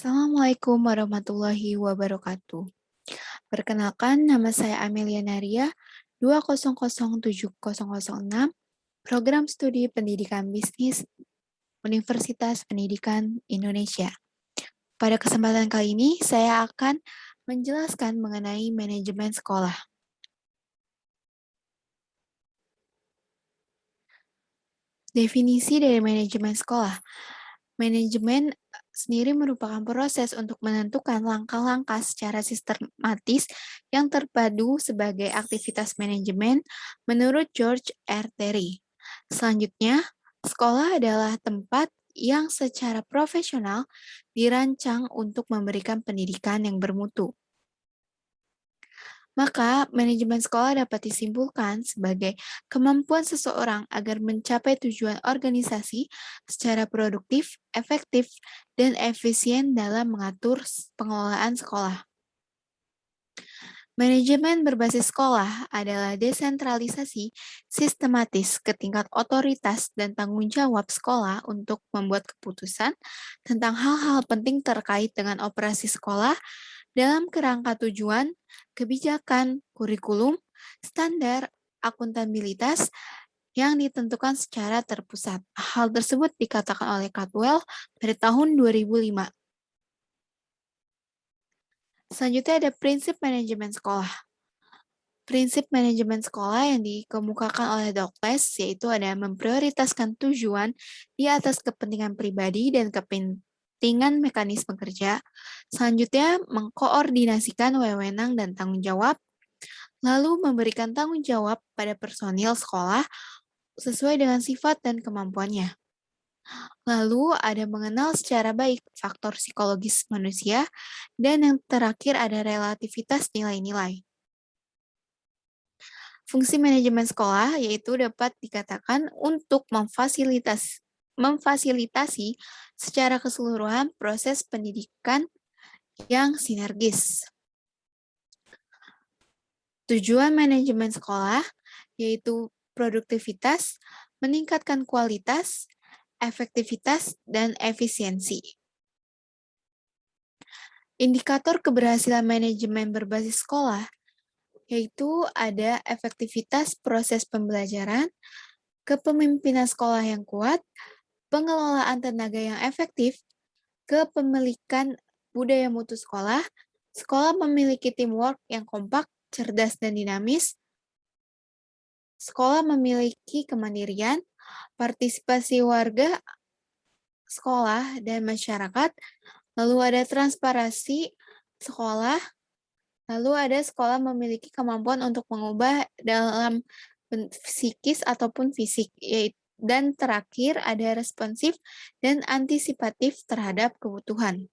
Assalamualaikum warahmatullahi wabarakatuh. Perkenalkan, nama saya Amelia Naria, 2007006, Program Studi Pendidikan Bisnis, Universitas Pendidikan Indonesia. Pada kesempatan kali ini, saya akan menjelaskan mengenai manajemen sekolah. Definisi dari manajemen sekolah. Manajemen sendiri merupakan proses untuk menentukan langkah-langkah secara sistematis yang terpadu sebagai aktivitas manajemen menurut George R. Terry. Selanjutnya, sekolah adalah tempat yang secara profesional dirancang untuk memberikan pendidikan yang bermutu. Maka, manajemen sekolah dapat disimpulkan sebagai kemampuan seseorang agar mencapai tujuan organisasi secara produktif, efektif, dan efisien dalam mengatur pengelolaan sekolah. Manajemen berbasis sekolah adalah desentralisasi sistematis ke tingkat otoritas dan tanggung jawab sekolah untuk membuat keputusan tentang hal-hal penting terkait dengan operasi sekolah dalam kerangka tujuan, kebijakan, kurikulum, standar, akuntabilitas yang ditentukan secara terpusat. Hal tersebut dikatakan oleh Caldwell pada tahun 2005. Selanjutnya ada prinsip manajemen sekolah. Prinsip manajemen sekolah yang dikemukakan oleh Douglas yaitu ada memprioritaskan tujuan di atas kepentingan pribadi dan kepentingan mekanisme kerja. Selanjutnya, mengkoordinasikan wewenang dan tanggung jawab, lalu memberikan tanggung jawab pada personil sekolah sesuai dengan sifat dan kemampuannya. Lalu ada mengenal secara baik faktor psikologis manusia, dan yang terakhir ada relativitas nilai-nilai. Fungsi manajemen sekolah yaitu dapat dikatakan untuk memfasilitasi secara keseluruhan proses pendidikan yang sinergis. Tujuan manajemen sekolah yaitu produktivitas, meningkatkan kualitas, efektivitas, dan efisiensi. Indikator keberhasilan manajemen berbasis sekolah yaitu ada efektivitas proses pembelajaran, kepemimpinan sekolah yang kuat, pengelolaan tenaga yang efektif, kepemilikan budaya mutu sekolah, sekolah memiliki teamwork yang kompak, cerdas, dan dinamis, sekolah memiliki kemandirian, partisipasi warga, sekolah, dan masyarakat, lalu ada transparansi sekolah, lalu ada sekolah memiliki kemampuan untuk mengubah dalam psikis ataupun fisik, dan terakhir ada responsif dan antisipatif terhadap kebutuhan.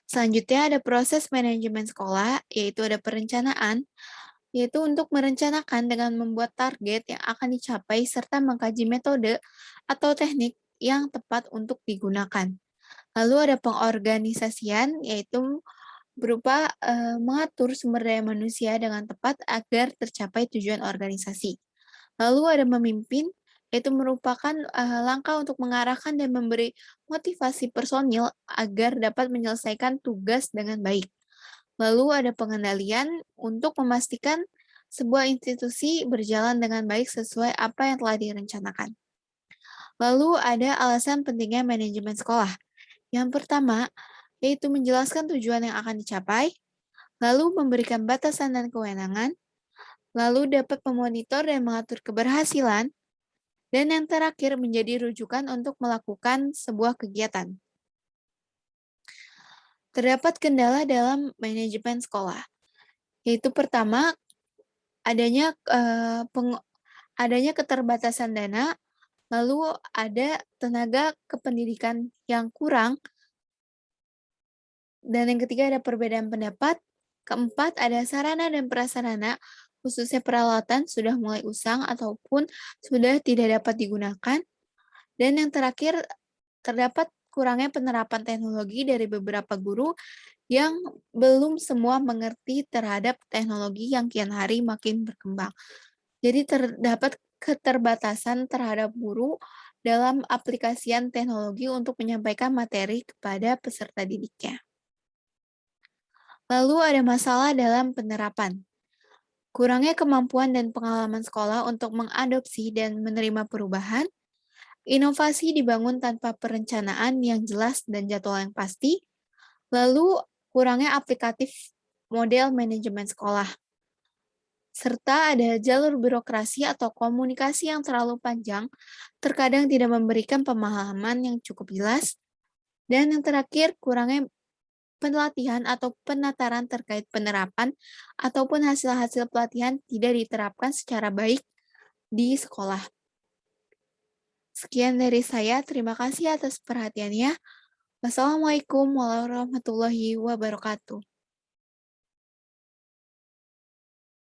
Selanjutnya ada proses manajemen sekolah, yaitu ada perencanaan, yaitu untuk merencanakan dengan membuat target yang akan dicapai serta mengkaji metode atau teknik yang tepat untuk digunakan. Lalu ada pengorganisasian, yaitu berupa mengatur sumber daya manusia dengan tepat agar tercapai tujuan organisasi. Lalu ada memimpin, yaitu merupakan langkah untuk mengarahkan dan memberi motivasi personil agar dapat menyelesaikan tugas dengan baik. Lalu ada pengendalian untuk memastikan sebuah institusi berjalan dengan baik sesuai apa yang telah direncanakan. Lalu ada alasan pentingnya manajemen sekolah. Yang pertama, yaitu menjelaskan tujuan yang akan dicapai, lalu memberikan batasan dan kewenangan, lalu dapat memonitor dan mengatur keberhasilan, dan yang terakhir menjadi rujukan untuk melakukan sebuah kegiatan. Terdapat kendala dalam manajemen sekolah, yaitu pertama, adanya keterbatasan dana, lalu ada tenaga kependidikan yang kurang, dan yang ketiga ada perbedaan pendapat, keempat ada sarana dan prasarana, khususnya peralatan sudah mulai usang ataupun sudah tidak dapat digunakan, dan yang terakhir terdapat kurangnya penerapan teknologi dari beberapa guru yang belum semua mengerti terhadap teknologi yang kian hari makin berkembang. Jadi terdapat keterbatasan terhadap guru dalam aplikasian teknologi untuk menyampaikan materi kepada peserta didiknya. Lalu ada masalah dalam penerapan. Kurangnya kemampuan dan pengalaman sekolah untuk mengadopsi dan menerima perubahan, inovasi dibangun tanpa perencanaan yang jelas dan jadwal yang pasti, lalu kurangnya aplikatif model manajemen sekolah, serta ada jalur birokrasi atau komunikasi yang terlalu panjang, terkadang tidak memberikan pemahaman yang cukup jelas, dan yang terakhir kurangnya pelatihan atau penataran terkait penerapan ataupun hasil-hasil pelatihan tidak diterapkan secara baik di sekolah. Sekian dari saya, terima kasih atas perhatiannya. Wassalamualaikum warahmatullahi wabarakatuh.